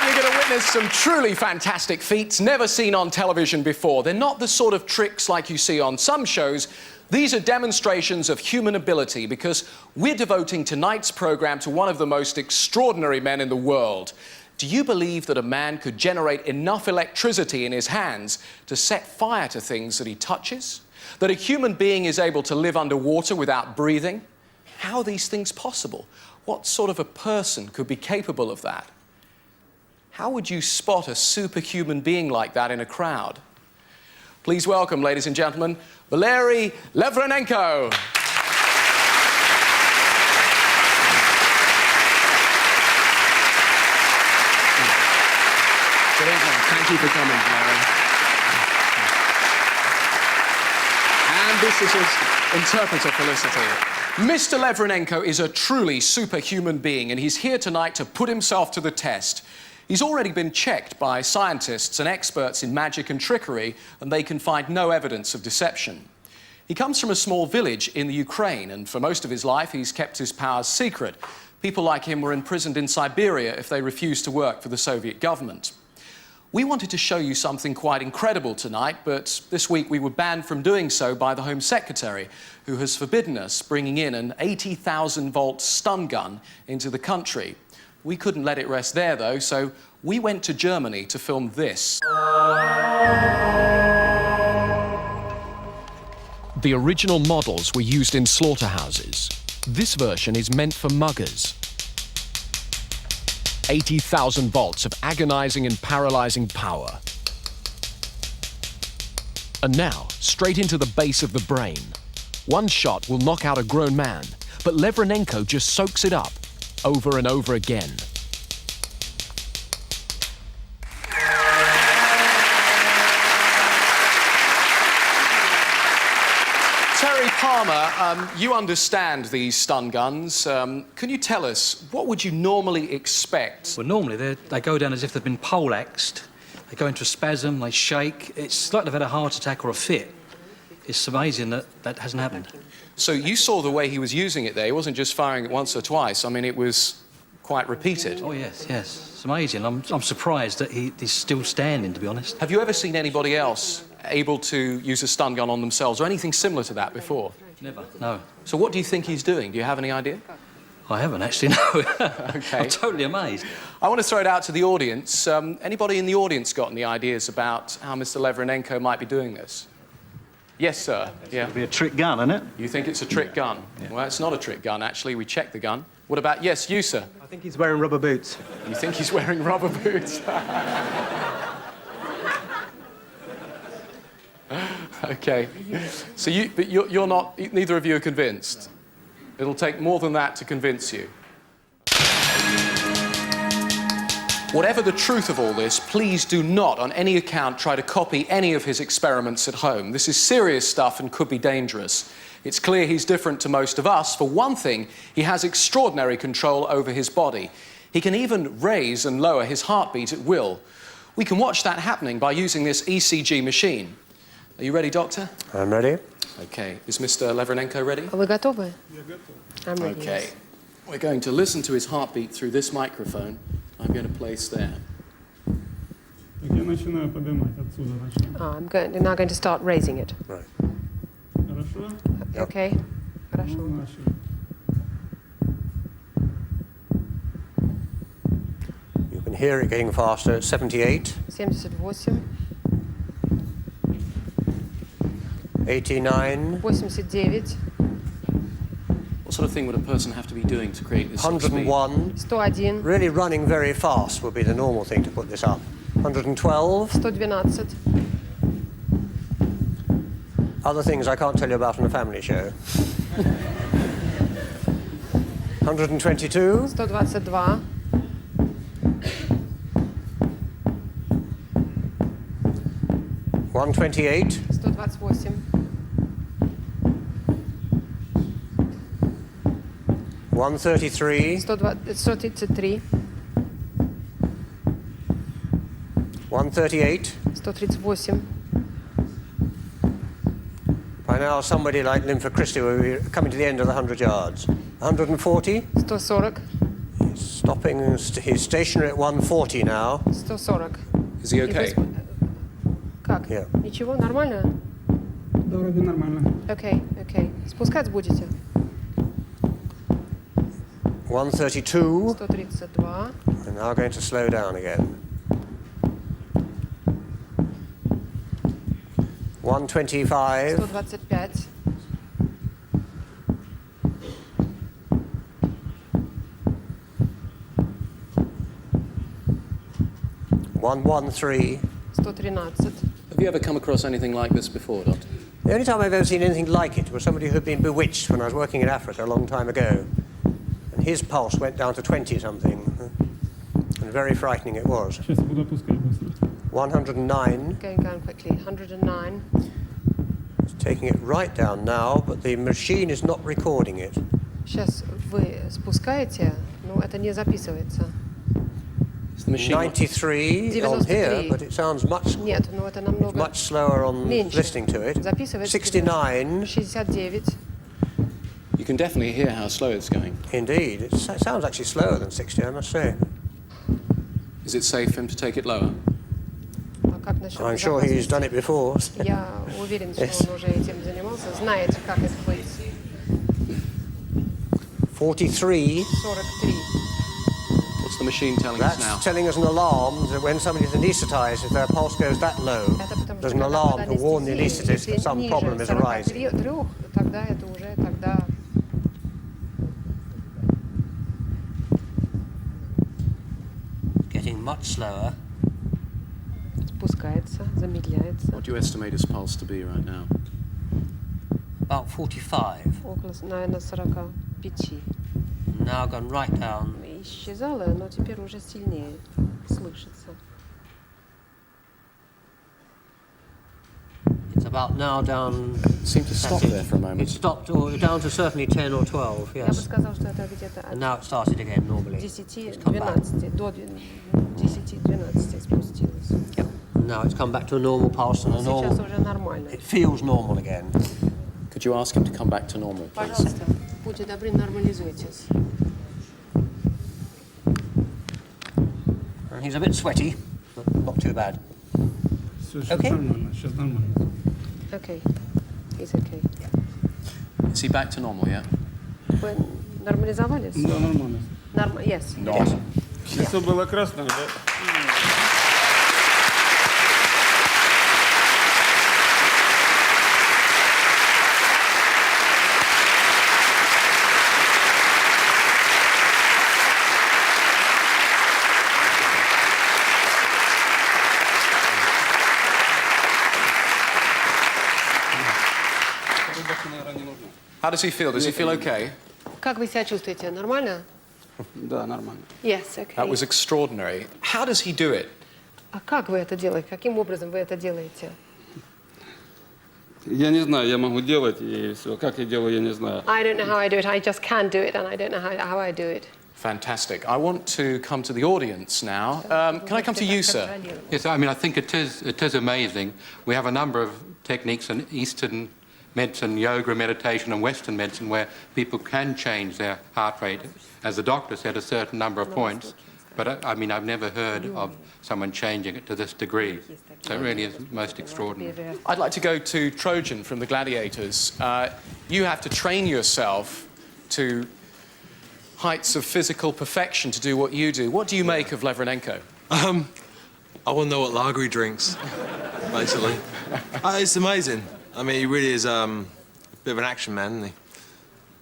you're going to witness some truly fantastic feats never seen on television before. They're not the sort of tricks like you see on some shows. These are demonstrations of human ability because we're devoting tonight's programme to one of the most extraordinary men in the world. Do you believe that a man could generate enough electricity in his hands to set fire to things that he touches? That a human being is able to live underwater without breathing? How are these things possible? What sort of a person could be capable of that? How would you spot a superhuman being like that in a crowd? Please welcome, ladies and gentlemen, Valery Levranenko. Good evening. Thank you for coming, Valery. And this is his interpreter, Felicity. Mr. Levranenko is a truly superhuman being, and he's here tonight to put himself to the test. He's already been checked by scientists and experts in magic and trickery, and they can find no evidence of deception. He comes from a small village in the Ukraine, and for most of his life, he's kept his powers secret. People like him were imprisoned in Siberia if they refused to work for the Soviet government. We wanted to show you something quite incredible tonight, but this week we were banned from doing so by the Home Secretary, who has forbidden us bringing in an 80,000-volt stun gun into the country. We couldn't let it rest there, though, so we went to Germany to film this. The original models were used in slaughterhouses. This version is meant for muggers. 80,000 volts of agonizing and paralyzing power. And now, straight into the base of the brain. One shot will knock out a grown man, but Levranenko just soaks it up over and over again. Terry Palmer, you understand these stun guns. Can you tell us, what would you normally expect? Well, normally they go down as if they've been poleaxed. They go into a spasm, they shake. It's like they've had a heart attack or a fit. It's amazing that that hasn't happened. So you saw the way he was using it there. He wasn't just firing it once or twice. I mean, it was quite repeated. Oh, yes, yes. It's amazing. I'm surprised that he's still standing, to be honest. Have you ever seen anybody else able to use a stun gun on themselves or anything similar to that before? Never, no. So what do you think he's doing? Do you have any idea? I haven't actually, no. Okay. I'm totally amazed. I want to throw it out to the audience. Anybody in the audience got any ideas about how Mr. Levranenko might be doing this? Yes, sir. Yeah. It'll be a trick gun, isn't it? You think it's a trick gun? Yeah. Well, it's not a trick gun, actually. We checked the gun. What about, yes, you, sir? I think he's wearing rubber boots. You think he's wearing rubber boots? Okay. So you're not, neither of you are convinced? It'll take more than that to convince you. Whatever the truth of all this, please do not, on any account, try to copy any of his experiments at home. This is serious stuff and could be dangerous. It's clear he's different to most of us. For one thing, he has extraordinary control over his body. He can even raise and lower his heartbeat at will. We can watch that happening by using this ECG machine. Are you ready, Doctor? I'm ready. Okay. Is Mr. Levranenko ready? Вы готовы? I'm ready. Okay. We're going to listen to his heartbeat through this microphone. I'm going to place there. Я начинаю поднимать отсюда. I'm now going to start raising it. Right. Хорошо? Okay? Хорошо. Начали. You can hear it getting faster at 78, 78, 89, 89, What sort of thing would a person have to be doing to create this sort of speed? 101. 101, Really running very fast would be the normal thing to put this up. 112. 112, Other things I can't tell you about on a family show. 122. 122, 128. 128, 133. 133, 138. 138, By now, somebody like Lympha Christie will be coming to the end of the 100 yards. 140. 140, Stopping, he's stationary at 140 now. 140. Is he И okay? Как? Yeah. Ничего, нормально? Да, вроде нормально. Окей, окей. Спускать будете? 132. 132. We're now going to slow down again. 125. 125. 113. 113. Have you ever come across anything like this before, Doctor? The only time I've ever seen anything like it was somebody who had been bewitched when I was working in Africa a long time ago. And his pulse went down to 20-something. And very frightening it was. Сейчас я буду опускать быстро. 109. Going down quickly. 109. It's taking it right down now, but the machine is not recording it. Сейчас вы спускаете, но это не записывается. Is the machine 93 on here, 93. but it sounds much, Нет, но это намного much slower on меньше. listening to it. Записывается 69. 69. You can definitely hear how slow it's going. Indeed, it sounds actually slower than 60, I must say. Is it safe for him to take it lower? А как насчет I'm sure he's done it before. Я уверен, что Yes. он уже этим занимался, знает, как это быть. 43. 43. What's the machine telling us now? That's telling us an alarm that when somebody's anaesthetised, if their pulse goes that low, Это потому there's что an когда alarm под to warn the анестезией, anaesthetist that если some ниже problem is arising. 43, тогда это уже тогда Getting much slower. спускается, замедляется. What do you estimate his pulse to be right now? About 45. Около, наверное, 45. Now gone right down. Исчезало, но теперь уже сильнее слышится. It's about now down. Seemed to stop there for a It moment. stopped down to certainly 10 or 12, Я бы yes. сказал, что это где-то And от now it started again normally. 10, come back. 12, до 10-12 спустилось. Yep. Now it's come back to a normal pulse and a Сейчас normal. уже нормально. It feels normal again. Could you ask him to come back to normal, please? Пожалуйста, будьте добры, нормализуйтесь. And he's a bit sweaty, but not too bad. Все, сейчас Okay. нормально, сейчас нормально. Окей. He's okay. Is he back to normal yet? Вы нормализовались? Да, нормально. Yes. Not. Все было красное, да? How does he feel? Does he feel okay? Как вы себя чувствуете? Нормально? Да, нормально. Yes, okay. That was extraordinary. How does he do it? А как вы это делаете? Каким образом вы это делаете? Я не знаю, я могу делать, и все. Как я делаю, я не знаю. I don't know how I do it. I just can do it, and I don't know how I do it. Fantastic. I want to come to the audience now. Can I come to you, sir? Yes, I mean, I think it is amazing. We have a number of techniques in Eastern medicine, yoga, meditation, and Western medicine where people can change their heart rate, as the doctor said, a certain number of points. But I mean, I've never heard of someone changing it to this degree. So it really is most extraordinary. I'd like to go to Trojan from the Gladiators. You have to train yourself to heights of physical perfection to do what you do. What do you make of Levranenko? I want to know what lager he drinks, basically. It's amazing. I mean, he really is a bit of an action man, isn't he?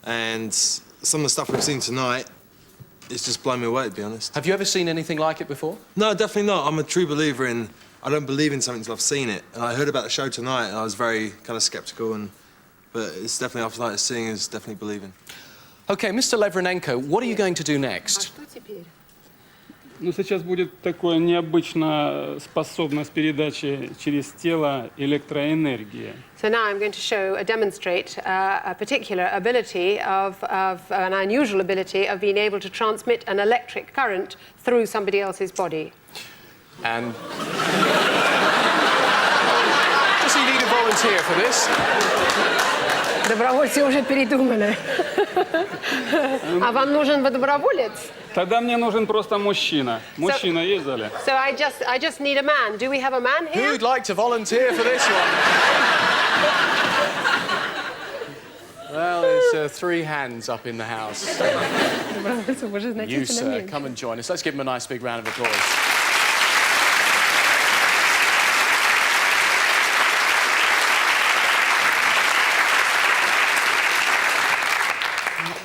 And some of the stuff we've seen tonight, it's just blown me away, to be honest. Have you ever seen anything like it before? No, definitely not. I'm a true believer in, I don't believe in something until I've seen it. And I heard about the show tonight, and I was very kind of sceptical, but it's definitely, after like seeing, is definitely believing. Okay, Mr. Levranenko, what are you going to do next? Что теперь? Ну, сейчас будет такая необычная способность передачи через тело электроэнергии. So now I'm going to demonstrate a particular ability of an unusual ability of being able to transmit an electric current through somebody else's body. And does he need a volunteer for this? Добровольцы уже передумали. А вам нужен доброволец? Тогда мне нужен просто мужчина. Мужчина есть в зале? So I just need a man. Do we have a man here? Who'd like to volunteer for this one? Well, there's 3 hands up in the house. Добровольцев уже You, значительно sir, меньше. come and join us. Let's give him a nice big round of applause.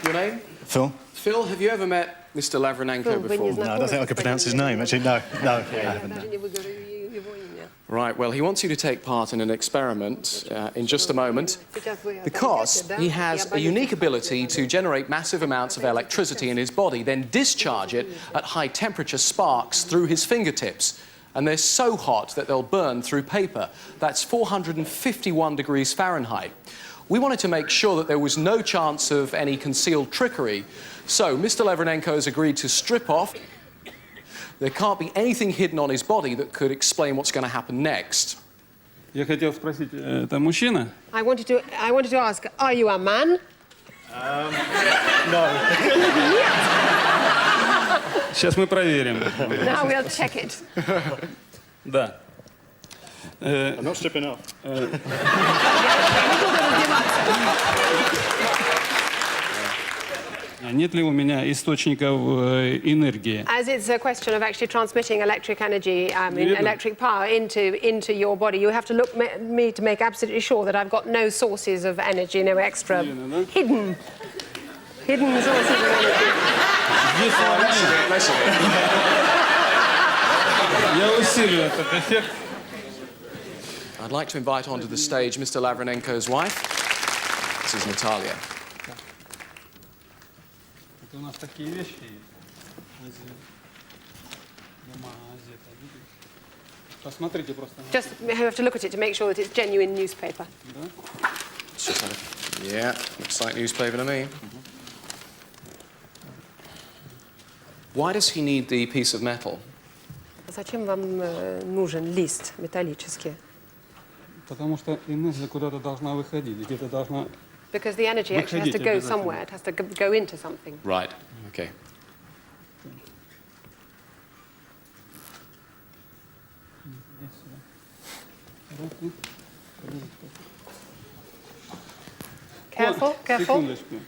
Your name? Phil? Phil, have you ever met Mr. Lavranenko Вы не before? No, I don't think I could pronounce his name, actually. No, I haven't. Даже не выговорю его имя. Right, well, he wants you to take part in an experiment in just a moment Сейчас вы because отойдете, да? he has Я a unique боюсь. ability to generate massive amounts of electricity in his body, then discharge it at high temperature sparks through his fingertips. And they're so hot that they'll burn through paper. That's 451 degrees Fahrenheit. We wanted to make sure that there was no chance of any concealed trickery. So Mr. Lavranenko has agreed to strip off. There can't be anything hidden on his body that could explain what's going to happen next. Я хотел спросить, это мужчина? I wanted to ask, are you a man? Сейчас мы проверим. Now we'll check it. Да. I'm not stripping off. Нет ли у меня источников энергии? As it's a question of actually transmitting electric energy, Верно. electric power into your body, you have to look me to make absolutely sure that I've got no sources of energy, no extra Верно, да? hidden sources of energy. Less of it. Я усилю этот эффект. I'd like to invite onto the stage Mr. Lavranenko's wife. This is Natalia. Это у нас такие вещи есть. Посмотрите просто. Just have to look at it to make sure that it's genuine newspaper. Let's just have a- Yeah, looks like newspaper to me. Why does he need the piece of metal? Зачем вам нужен лист металлический? Потому что энергия куда-то должна выходить, где-то должна... Because the energy actually has to Выходить go обязательно. somewhere. It has to go into something. Right, okay. Careful, careful. Секундочку.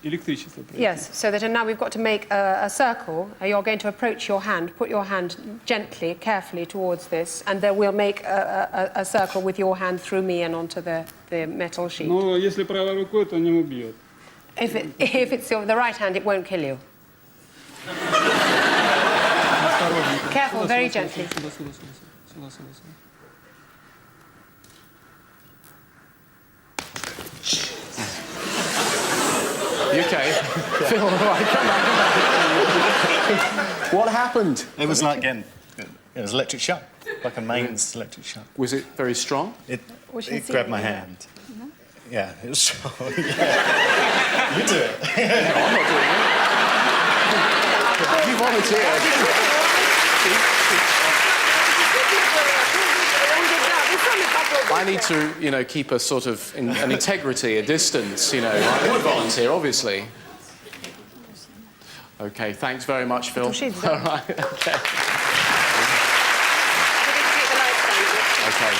Электричество. пройти. Yes, so that now we've got to make a circle. You're going to approach your hand, put your hand gently, carefully towards this, and then we'll make a circle with your hand through me and onto the metal sheet. Но если правой рукой, то не убьет. If it's the right hand, it won't kill you. Careful, very gently. Сюда. You okay? Phil, all right, come back. What happened? It was like getting... It was electric shock, like a mains electric shock. Was it very strong? It Очень grabbed my сильно. hand. Yeah, it was strong. Yeah. You do it. I'm not doing it. You volunteered. I need to, keep a sort of an integrity, a distance, I would volunteer, obviously. Okay, thanks very much, Phil. Тушить, All да. right, okay. Okay.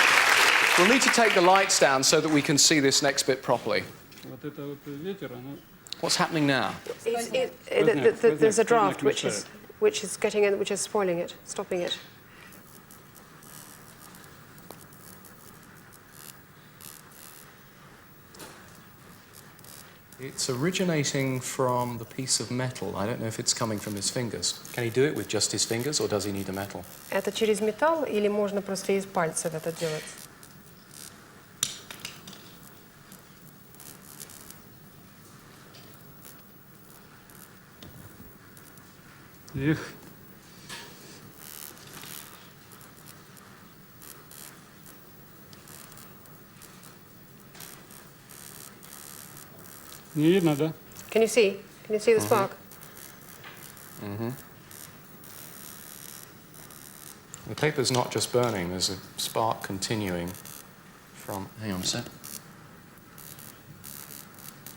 We'll need to take the lights down so that we can see this next bit properly. Вот это вот ветер, оно... What's happening now? There's a draft Сквозняк which is getting in, which is spoiling it, stopping it. It's originating from the piece of metal. I don't know if it's coming from his fingers. Can he do it with just his fingers, or does he need a metal? Это через металл или можно просто из пальцев это делать? Эх. Не видно, да? Can you see? Can you see the spark? The paper's not just burning, there's a spark continuing from... Hang on a sec.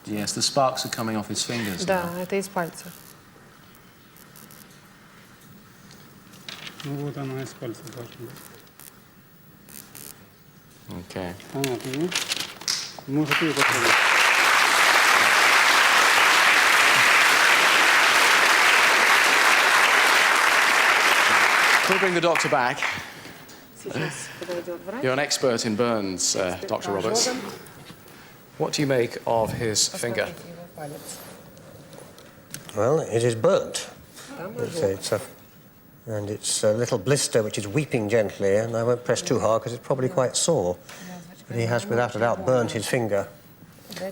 Yes, the sparks are coming off his fingers Да, now. это из пальца. Ну вот она из пальца должна быть. Okay. Понятно, ну? Может, ее попробовать. We'll bring the doctor back. Сейчас подойдет врач. You're an expert in burns, Dr. Roberts. What do you make of his finger? Посмотрите его палец. Well, it is burnt. Там And it's a little blister which is weeping gently, and I won't press too hard because it's probably quite sore. But he has, without a doubt, burnt his finger.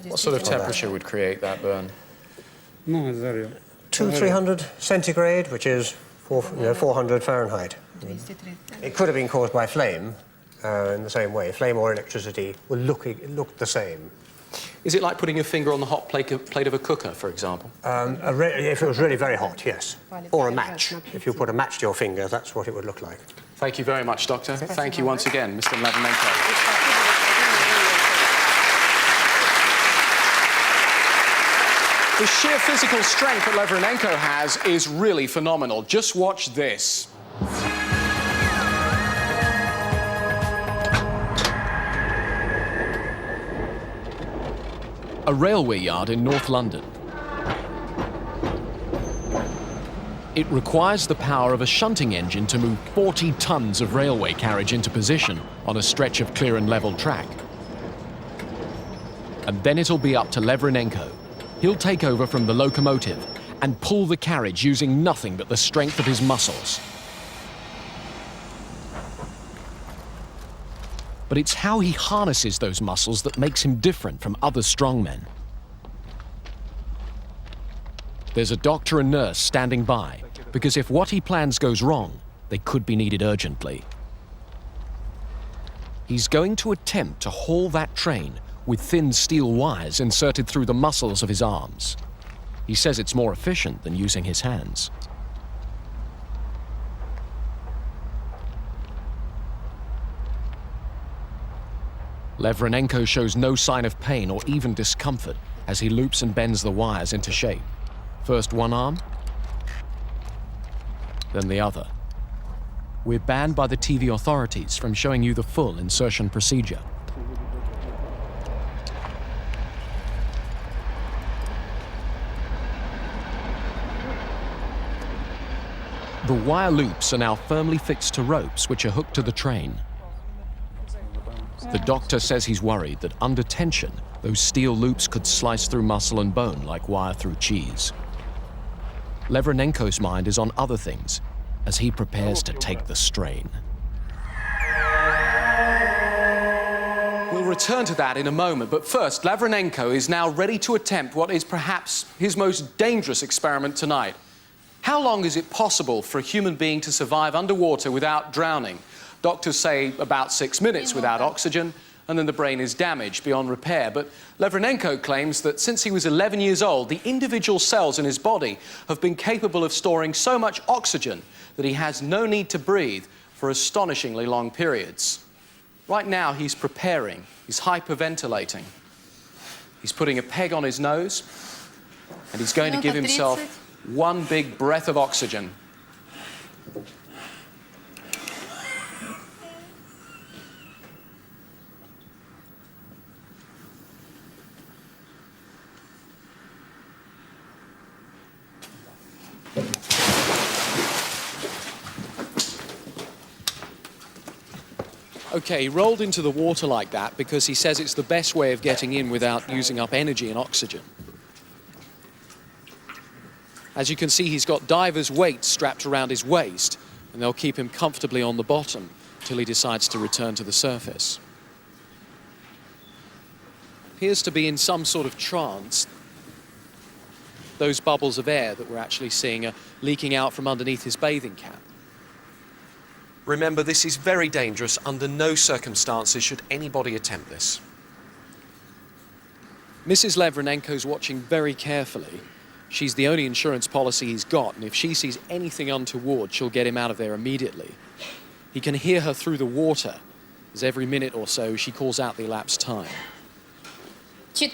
What sort of temperature would create that burn? Ну, зарю. 200-300 centigrade, which is 400 Fahrenheit. It could have been caused by flame in the same way. Flame or electricity will look the same. Is it like putting your finger on the hot plate of a cooker, for example? If it was really very hot, yes. Or a match. If you put a match to your finger, that's what it would look like. Thank you very much, Doctor. Thank you once again, Mr. Levenenko. The sheer physical strength that Levenenko has is really phenomenal. Just watch this. A railway yard in North London. It requires the power of a shunting engine to move 40 tons of railway carriage into position on a stretch of clear and level track. And then it'll be up to Levenenko. He'll take over from the locomotive and pull the carriage using nothing but the strength of his muscles. But it's how he harnesses those muscles that makes him different from other strongmen. There's a doctor and nurse standing by, because if what he plans goes wrong, they could be needed urgently. He's going to attempt to haul that train with thin steel wires inserted through the muscles of his arms. He says it's more efficient than using his hands. Levenenko shows no sign of pain or even discomfort as he loops and bends the wires into shape. First one arm, then the other. We're banned by the TV authorities from showing you the full insertion procedure. The wire loops are now firmly fixed to ropes which are hooked to the train. The doctor says he's worried that under tension, those steel loops could slice through muscle and bone like wire through cheese. Levenenko's mind is on other things as he prepares to take the strain. We'll return to that in a moment, but first, Levenenko is now ready to attempt what is perhaps his most dangerous experiment tonight. How long is it possible for a human being to survive underwater without drowning? Doctors say about 6 minutes without oxygen, and then the brain is damaged beyond repair. But Levenenko claims that since he was 11 years old, the individual cells in his body have been capable of storing so much oxygen that he has no need to breathe for astonishingly long periods. Right now, he's preparing. He's hyperventilating. He's putting a peg on his nose, and he's going to give himself one big breath of oxygen. Okay, he rolled into the water like that because he says it's the best way of getting in without using up energy and oxygen. As you can see, he's got divers' weights strapped around his waist, and they'll keep him comfortably on the bottom till he decides to return to the surface. Appears to be in some sort of trance. Those bubbles of air that we're actually seeing are leaking out from underneath his bathing cap. Remember, this is very dangerous. Under no circumstances should anybody attempt this. Mrs. Levenenko's watching very carefully. She's the only insurance policy he's got, and if she sees anything untoward, she'll get him out of there immediately. He can hear her through the water, as every minute or so she calls out the elapsed time. 4,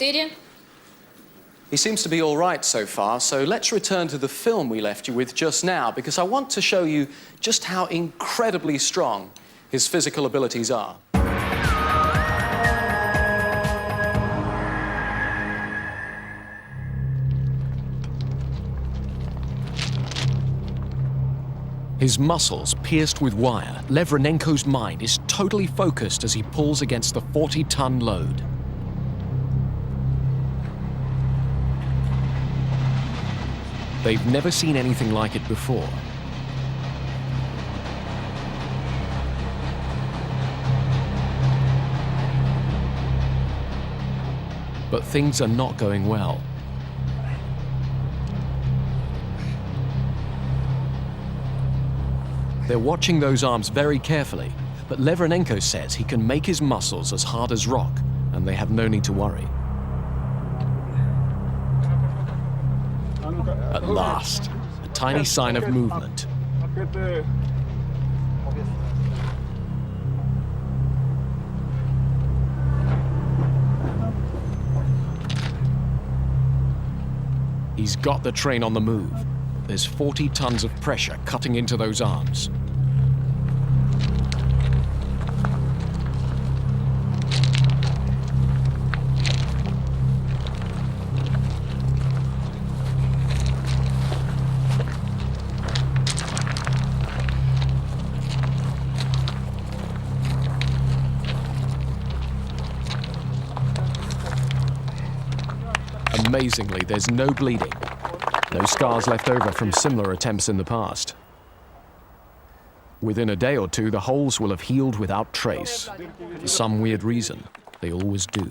He seems to be all right so far, so let's return to the film we left you with just now, because I want to show you just how incredibly strong his physical abilities are. His muscles pierced with wire, Levranenko's mind is totally focused as he pulls against the 40-ton load. They've never seen anything like it before. But things are not going well. They're watching those arms very carefully, but Levranenko says he can make his muscles as hard as rock, and they have no need to worry. At last, a tiny sign of movement. He's got the train on the move. There's 40 tons of pressure cutting into those arms. Amazingly, there's no bleeding. No scars left over from similar attempts in the past. Within a day or two, the holes will have healed without trace. For some weird reason, they always do.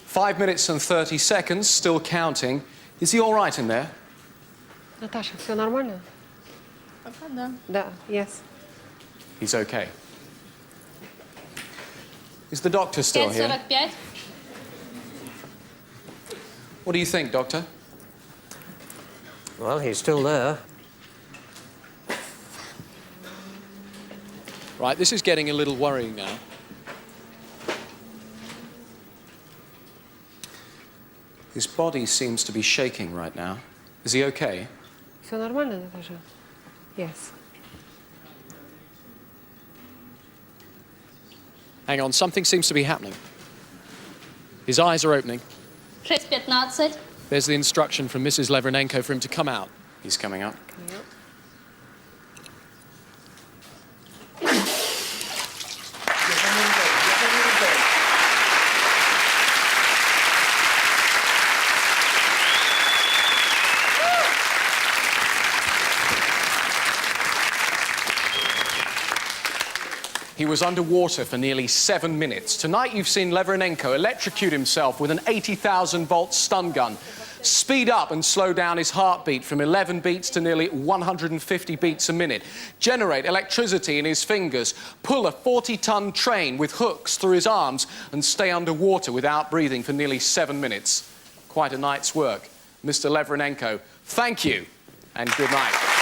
Five minutes and 30 seconds, still counting. Is he all right in there? Natasha, все нормально? Да. Да, yes. He's okay. Is the doctor still here? 5:45. What do you think, doctor? Well, he's still there. Right, this is getting a little worrying now. His body seems to be shaking right now. Is he okay? Все нормально, Наташа? Yes. Hang on, something seems to be happening. His eyes are opening. 6:15. There's the instruction from Mrs. Levranenko for him to come out. He's coming out. He was underwater for nearly 7 minutes. Tonight you've seen Levranenko electrocute himself with an 80,000-volt stun gun, speed up and slow down his heartbeat from 11 beats to nearly 150 beats a minute, generate electricity in his fingers, pull a 40-ton train with hooks through his arms and stay underwater without breathing for nearly 7 minutes. Quite a night's work. Mr. Levranenko, thank you and good night.